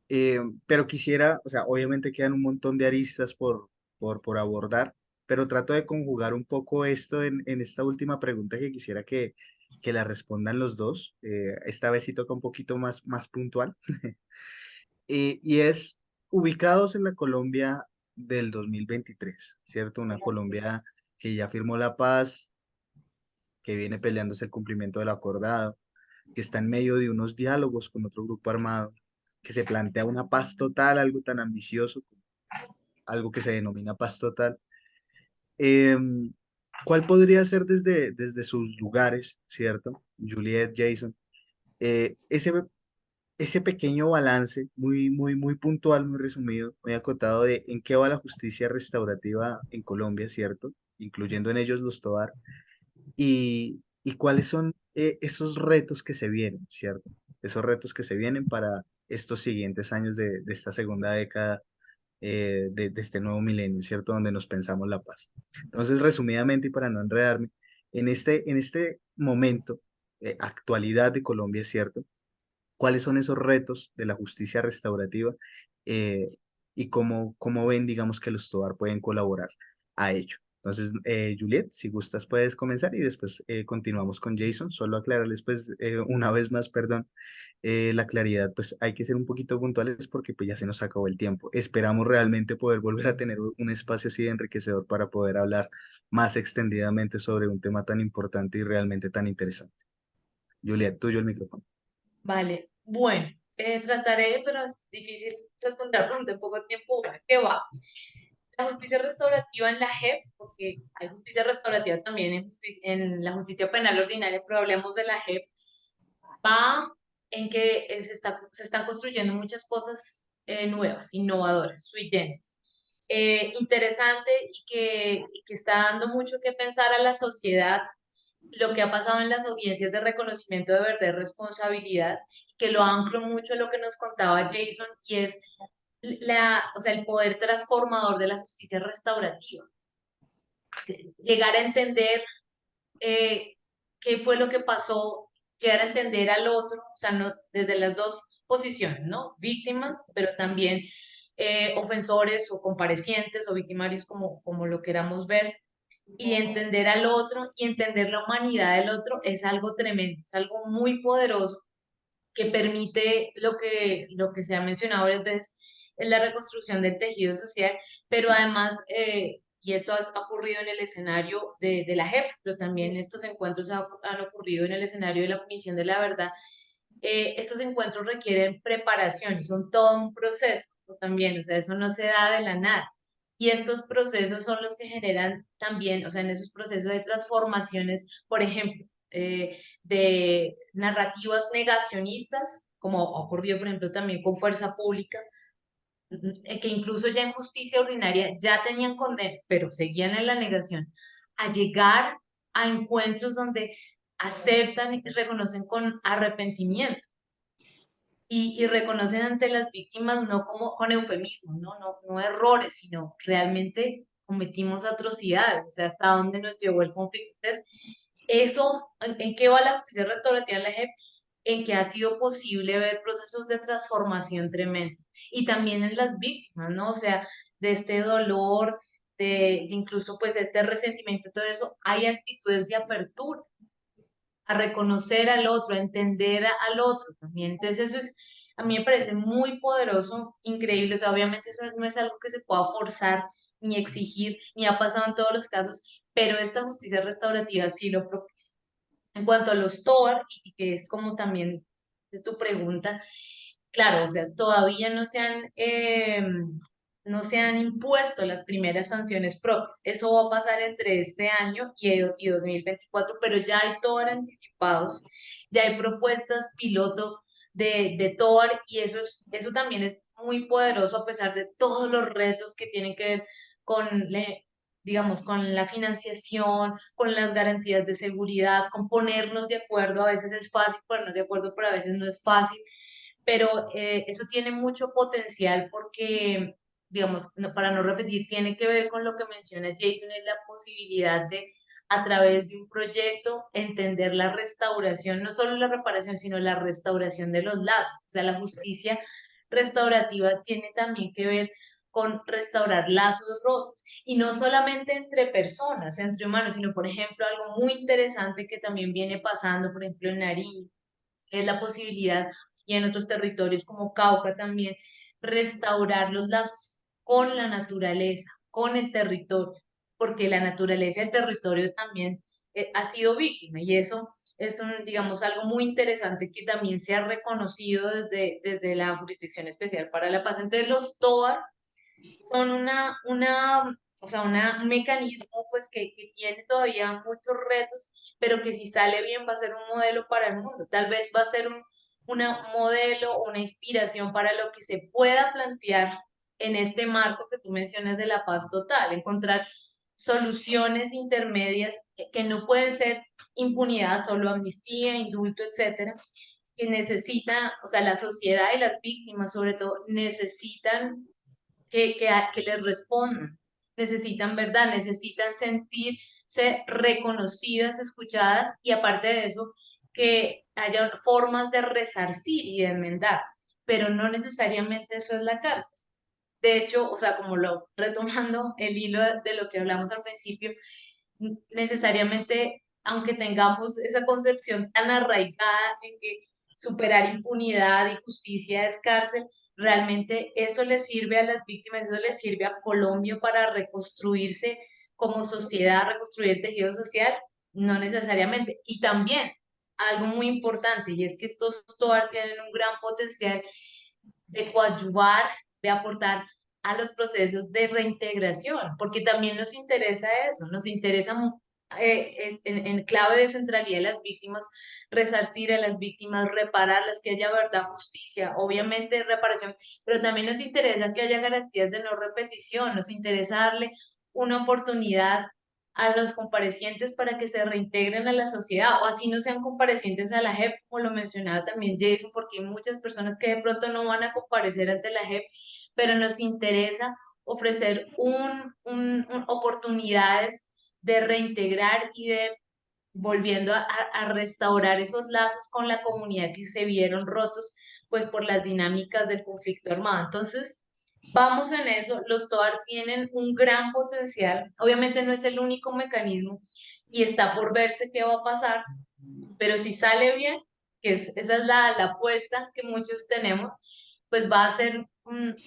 Pero quisiera, o sea, obviamente quedan un montón de aristas por abordar, pero trato de conjugar un poco esto en esta última pregunta que quisiera que la respondan los dos. Esta vez sí toca un poquito más puntual. Y es ubicados en la Colombia del 2023, ¿cierto? Una Colombia que ya firmó la paz, que viene peleándose el cumplimiento del acordado, que está en medio de unos diálogos con otro grupo armado, que se plantea una paz total, algo tan ambicioso, algo que se denomina paz total. Em, ¿Cuál podría ser desde sus lugares, ¿cierto? Juliet, Jason, ese pequeño balance, muy puntual, muy resumido, muy acotado de en qué va la justicia restaurativa en Colombia, ¿cierto? Incluyendo en ellos los TOAR, y cuáles son esos retos que se vienen, ¿cierto? Esos retos que se vienen para estos siguientes años de esta segunda década de este nuevo milenio, ¿cierto? Donde nos pensamos la paz. Entonces, resumidamente, y para no enredarme, en este momento, actualidad de Colombia, ¿cierto? ¿Cuáles son esos retos de la justicia restaurativa eh, y cómo ven, digamos, que los TOAR pueden colaborar a ello? Entonces, Juliet, si gustas puedes comenzar y después continuamos con Jason. Solo aclararles pues una vez más, perdón, la claridad, pues hay que ser un poquito puntuales porque pues ya se nos acabó el tiempo. Esperamos realmente poder volver a tener un espacio así de enriquecedor para poder hablar más extendidamente sobre un tema tan importante y realmente tan interesante. Juliet, tuyo el micrófono. Vale, bueno, trataré, pero es difícil responder durante poco tiempo. Bueno, ¿qué va? La justicia restaurativa en la JEP, porque hay justicia restaurativa también en la justicia penal ordinaria, pero hablemos de la JEP, va en que se están construyendo muchas cosas nuevas, innovadoras, sui generis. Interesante y que está dando mucho que pensar a la sociedad lo que ha pasado en las audiencias de reconocimiento de verdad y responsabilidad, que lo anclo mucho a lo que nos contaba Jason, y es o sea, el poder transformador de la justicia restaurativa. Llegar a entender eh, qué fue lo que pasó, llegar a entender al otro, o sea, no, desde las dos posiciones, ¿no? Víctimas, pero también ofensores o comparecientes o victimarios, como lo queramos ver, y entender al otro y entender la humanidad del otro es algo tremendo, es algo muy poderoso que permite lo que se ha mencionado varias veces, es la reconstrucción del tejido social, pero además, y esto ha ocurrido en el escenario de la JEP, pero también estos encuentros han ocurrido en el escenario de la Comisión de la Verdad. Estos encuentros requieren preparación y son todo un proceso también, o sea, eso no se da de la nada. Y estos procesos son los que generan también, o sea, en esos procesos de transformaciones, por ejemplo, de narrativas negacionistas, como ha ocurrido, por ejemplo, también con Fuerza Pública, que incluso ya en justicia ordinaria ya tenían condenas, pero seguían en la negación, a llegar a encuentros donde aceptan y reconocen con arrepentimiento y reconocen ante las víctimas no como con eufemismo, no errores, sino realmente cometimos atrocidades, o sea, hasta dónde nos llevó el conflicto. Entonces, eso, ¿en qué va la justicia restaurativa en la JEP? En que ha sido posible ver procesos de transformación tremendo. Y también en las víctimas, ¿no? O sea, de este dolor, de incluso pues este resentimiento, todo eso, hay actitudes de apertura a reconocer al otro, a entender al otro también. Entonces eso es, a mí me parece muy poderoso, increíble. O sea, obviamente eso no es algo que se pueda forzar ni exigir, ni ha pasado en todos los casos, pero esta justicia restaurativa sí lo propicia. En cuanto a los TOAR, y que es como también de tu pregunta, claro, o sea, todavía no se han impuesto las primeras sanciones propias. Eso va a pasar entre este año y 2024, pero ya hay TOAR anticipados, ya hay propuestas piloto de TOAR, y eso también es muy poderoso a pesar de todos los retos que tienen que ver con digamos, con la financiación, con las garantías de seguridad, con ponernos de acuerdo. A veces es fácil ponernos de acuerdo, pero a veces no es fácil. Pero eso tiene mucho potencial porque, digamos, para no repetir, tiene que ver con lo que menciona Jason, es la posibilidad de, a través de un proyecto, entender la restauración, no solo la reparación, sino la restauración de los lazos. O sea, la justicia restaurativa tiene también que ver con restaurar lazos rotos, y no solamente entre personas, entre humanos, sino, por ejemplo, algo muy interesante que también viene pasando, por ejemplo, en Nariño, es la posibilidad, y en otros territorios como Cauca también, restaurar los lazos con la naturaleza, con el territorio, porque la naturaleza y el territorio también ha sido víctima, y eso es digamos, algo muy interesante que también se ha reconocido desde la Jurisdicción Especial para la Paz. Entonces, los TOAR son o sea, un mecanismo pues que tiene todavía muchos retos, pero que si sale bien va a ser un modelo para el mundo. Tal vez va a ser un modelo, una inspiración para lo que se pueda plantear en este marco que tú mencionas de la paz total, encontrar soluciones intermedias que no pueden ser impunidad, solo amnistía, indulto, etcétera, que necesitan, o sea, la sociedad y las víctimas sobre todo necesitan que les respondan, necesitan verdad, necesitan sentirse reconocidas, escuchadas, y aparte de eso, que haya formas de resarcir y de enmendar, pero no necesariamente eso es la cárcel. de hecho, o sea, como lo retomando el hilo de lo que hablamos al principio, necesariamente, aunque tengamos esa concepción tan arraigada en que superar impunidad y justicia es cárcel, realmente eso le sirve a las víctimas, eso le sirve a Colombia para reconstruirse como sociedad, reconstruir el tejido social, no necesariamente. Y también algo muy importante, y es que estos TOAR tienen un gran potencial de coadyuvar, de aportar a los procesos de reintegración, porque también nos interesa eso, nos interesa en clave de centralidad de las víctimas, resarcir a las víctimas, repararlas, que haya verdad, justicia, obviamente reparación, pero también nos interesa que haya garantías de no repetición, nos interesa darle una oportunidad a los comparecientes para que se reintegren a la sociedad, o así no sean comparecientes a la JEP, como lo mencionaba también Jason, porque hay muchas personas que de pronto no van a comparecer ante la JEP, pero nos interesa ofrecer oportunidades de reintegrar y de volviendo a restaurar esos lazos con la comunidad que se vieron rotos, pues por las dinámicas del conflicto armado. Entonces, vamos en eso, los TOAR tienen un gran potencial, obviamente no es el único mecanismo y está por verse qué va a pasar, pero si sale bien, esa es la apuesta que muchos tenemos, pues va a ser,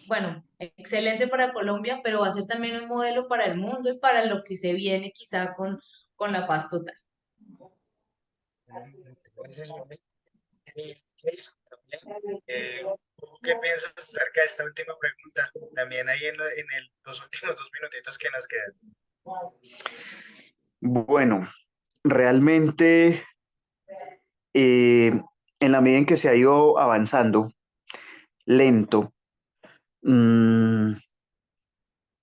bueno, excelente para Colombia, pero va a ser también un modelo para el mundo y para lo que se viene quizá con la paz total. Gracias, Mami. Jason, también, ¿tú qué piensas acerca de esta última pregunta? También ahí los últimos 2 minutitos que nos quedan. Bueno, realmente en la medida en que se ha ido avanzando, lento, mm,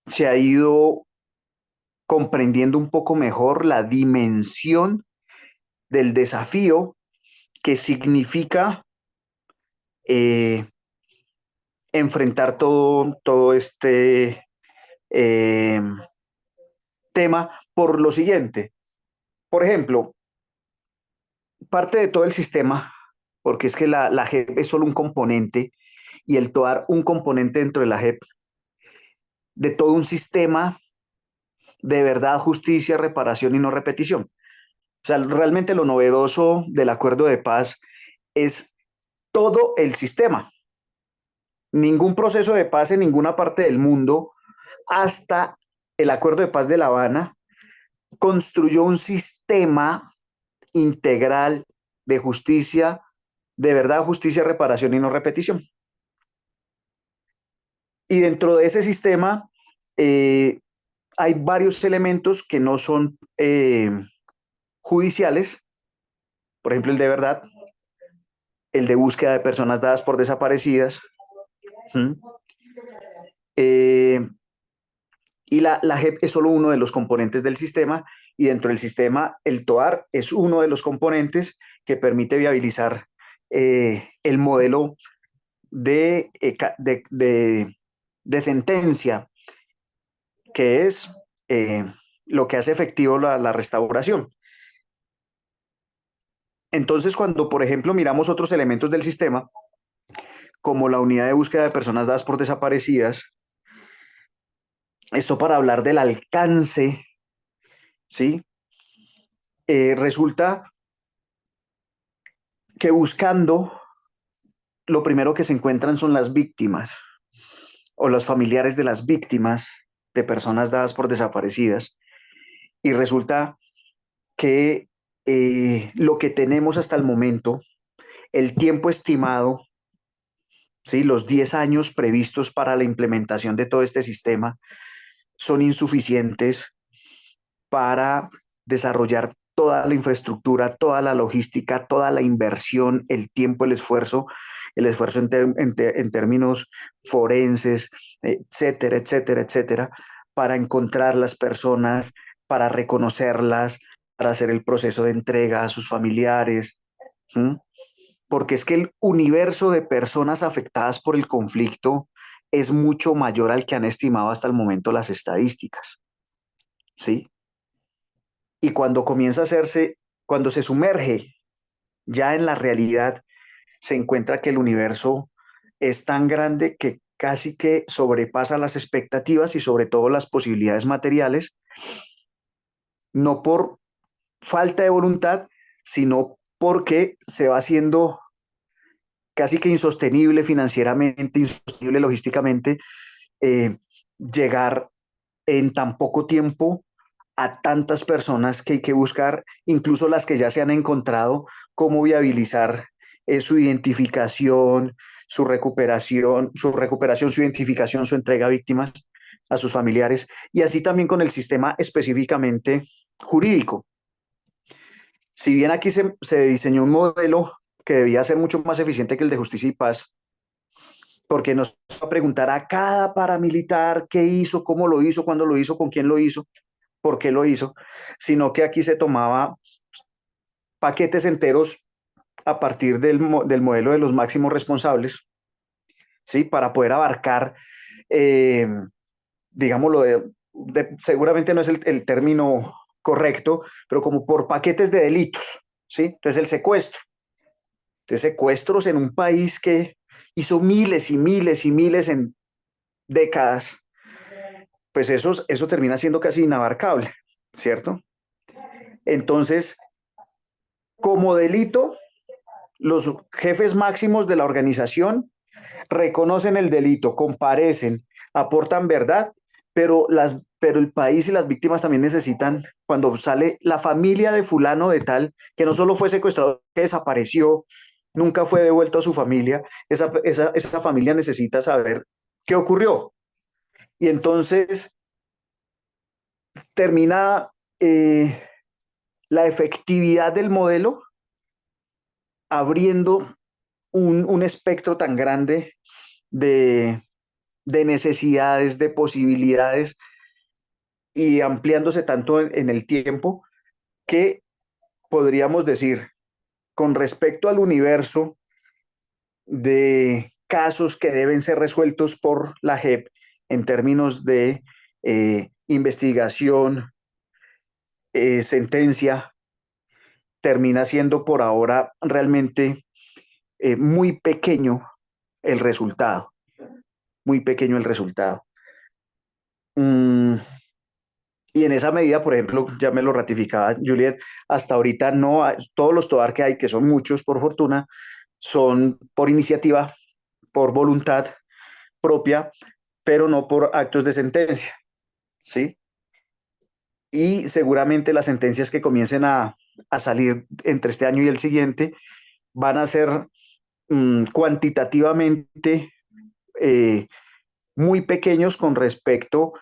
se ha ido comprendiendo un poco mejor la dimensión del desafío que significa eh, enfrentar todo este eh, tema por lo siguiente. Por ejemplo, parte de todo el sistema, porque es que la JEP es solo un componente y el TOAR un componente dentro de la JEP, de todo un sistema de verdad, justicia, reparación y no repetición. O sea, realmente lo novedoso del acuerdo de paz es todo el sistema. Ningún proceso de paz en ninguna parte del mundo, hasta el acuerdo de paz de La Habana, construyó un sistema integral de justicia, de verdad, justicia, reparación y no repetición. Y dentro de ese sistema hay varios elementos que no son judiciales, por ejemplo, el de verdad, el de búsqueda de personas dadas por desaparecidas. Y la JEP es solo uno de los componentes del sistema, y dentro del sistema el TOAR es uno de los componentes que permite viabilizar el modelo de sentencia, que es lo que hace efectivo la restauración. Entonces, cuando, por ejemplo, miramos otros elementos del sistema, como la unidad de búsqueda de personas dadas por desaparecidas, esto para hablar del alcance, ¿sí? Resulta que buscando, lo primero que se encuentran son las víctimas o los familiares de las víctimas de personas dadas por desaparecidas, y resulta que lo que tenemos hasta el momento, el tiempo estimado, ¿sí? Los 10 años previstos para la implementación de todo este sistema son insuficientes para desarrollar toda la infraestructura, toda la logística, toda la inversión, el tiempo, el esfuerzo en términos forenses, etcétera, etcétera, etcétera, para encontrar las personas, para reconocerlas, para hacer el proceso de entrega a sus familiares. ¿Mm? Porque es que el universo de personas afectadas por el conflicto es mucho mayor al que han estimado hasta el momento las estadísticas, ¿sí? Y cuando comienza a hacerse, cuando se sumerge ya en la realidad, se encuentra que el universo es tan grande que casi que sobrepasa las expectativas y sobre todo las posibilidades materiales, no por falta de voluntad, sino porque se va haciendo casi que insostenible financieramente, insostenible logísticamente, eh, llegar en tan poco tiempo a tantas personas que hay que buscar, incluso las que ya se han encontrado, cómo viabilizar su identificación, su identificación, su entrega a víctimas, a sus familiares, y así también con el sistema específicamente jurídico. Si bien aquí se diseñó un modelo que debía ser mucho más eficiente que el de Justicia y Paz, porque nos va a preguntar a cada paramilitar qué hizo, cómo lo hizo, cuándo lo hizo, con quién lo hizo, por qué lo hizo, sino que aquí se tomaba paquetes enteros a partir del modelo de los máximos responsables, ¿sí? Para poder abarcar, eh, digámoslo, seguramente no es el término correcto, pero como por paquetes de delitos, ¿sí? Entonces el secuestro. Entonces secuestros en un país que hizo miles y miles y miles en décadas, pues eso termina siendo casi inabarcable, ¿cierto? Entonces, como delito, los jefes máximos de la organización reconocen el delito, comparecen, aportan verdad, pero el país y las víctimas también necesitan, cuando sale la familia de fulano de tal, que no solo fue secuestrado, que desapareció, nunca fue devuelto a su familia, esa familia necesita saber qué ocurrió. Y entonces termina la efectividad del modelo abriendo un espectro tan grande de, de necesidades, de posibilidades y ampliándose tanto en el tiempo que podríamos decir, con respecto al universo de casos que deben ser resueltos por la JEP en términos de investigación, sentencia, termina siendo por ahora realmente muy pequeño el resultado, muy pequeño el resultado. Y en esa medida, por ejemplo, ya me lo ratificaba Juliet, hasta ahorita no hay, todos los TOAR que hay, que son muchos por fortuna, son por iniciativa, por voluntad propia, pero no por actos de sentencia, ¿sí? Y seguramente las sentencias que comiencen a salir entre este año y el siguiente van a ser cuantitativamente eh, muy pequeños con respecto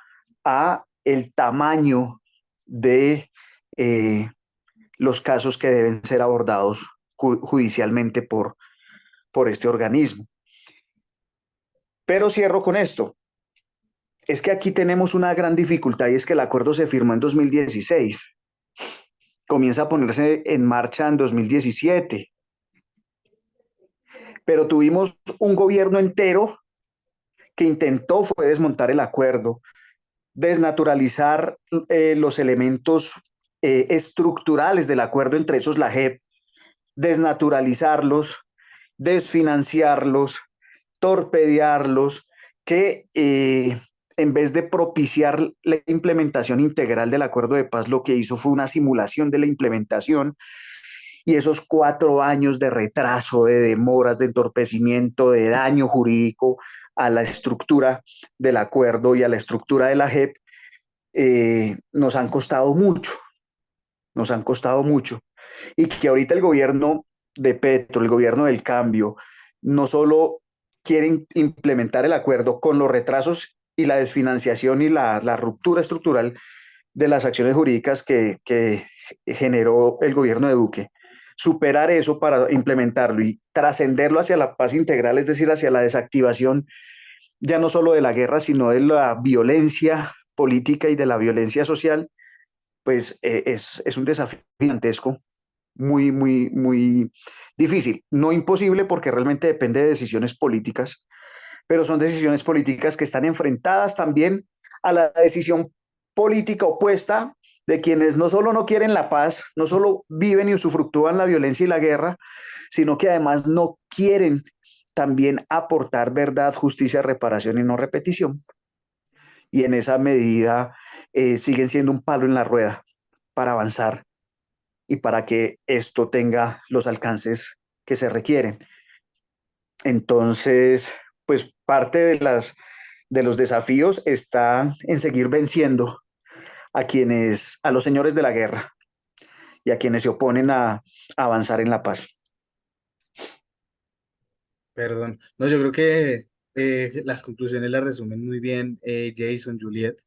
a el tamaño de los casos que deben ser abordados judicialmente por este organismo. Pero cierro con esto. Es que aquí tenemos una gran dificultad y es que el acuerdo se firmó en 2016. Comienza a ponerse en marcha en 2017. Pero tuvimos un gobierno entero que intentó fue desmontar el acuerdo, desnaturalizar los elementos estructurales del acuerdo, entre esos la JEP, desnaturalizarlos, desfinanciarlos, torpedearlos, que en vez de propiciar la implementación integral del acuerdo de paz, lo que hizo fue una simulación de la implementación y esos 4 años de retraso, de demoras, de entorpecimiento, de daño jurídico a la estructura del acuerdo y a la estructura de la JEP, nos han costado mucho, nos han costado mucho. Y que ahorita el gobierno de Petro, el gobierno del cambio, no solo quieren implementar el acuerdo con los retrasos y la desfinanciación y la ruptura estructural de las acciones jurídicas que generó el gobierno de Duque, superar eso para implementarlo y trascenderlo hacia la paz integral, es decir, hacia la desactivación ya no solo de la guerra, sino de la violencia política y de la violencia social, pues es un desafío gigantesco, muy, muy, muy difícil. No imposible porque realmente depende de decisiones políticas, pero son decisiones políticas que están enfrentadas también a la decisión política opuesta de quienes no solo no quieren la paz, no solo viven y usufructúan la violencia y la guerra, sino que además no quieren también aportar verdad, justicia, reparación y no repetición. Y en esa medida siguen siendo un palo en la rueda para avanzar y para que esto tenga los alcances que se requieren. Entonces, pues parte de los desafíos está en seguir venciendo a los señores de la guerra y a quienes se oponen a avanzar en la paz. Perdón. No, yo creo que las conclusiones las resumen muy bien Jason, Juliet.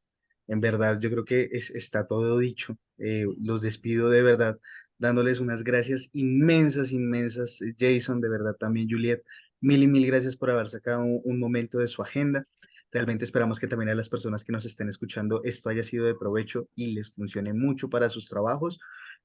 En verdad, yo creo que está todo dicho. Los despido de verdad, dándoles unas gracias inmensas, inmensas. Jason, de verdad también, Juliet, mil y mil gracias por haber sacado un momento de su agenda. Realmente esperamos que también a las personas que nos estén escuchando esto haya sido de provecho y les funcione mucho para sus trabajos,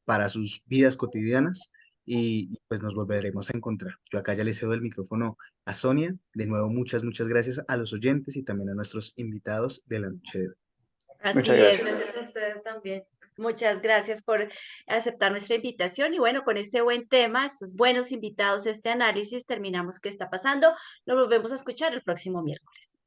para sus vidas cotidianas. Y pues nos volveremos a encontrar. Yo acá ya le cedo el micrófono a Sonia. De nuevo, muchas, muchas gracias a los oyentes y también a nuestros invitados de la noche de hoy. Muchas Así Muchas es. gracias. gracias a ustedes también. Muchas gracias por aceptar nuestra invitación y bueno, con este buen tema, estos buenos invitados, este análisis, terminamos qué está pasando. Nos volvemos a escuchar el próximo miércoles.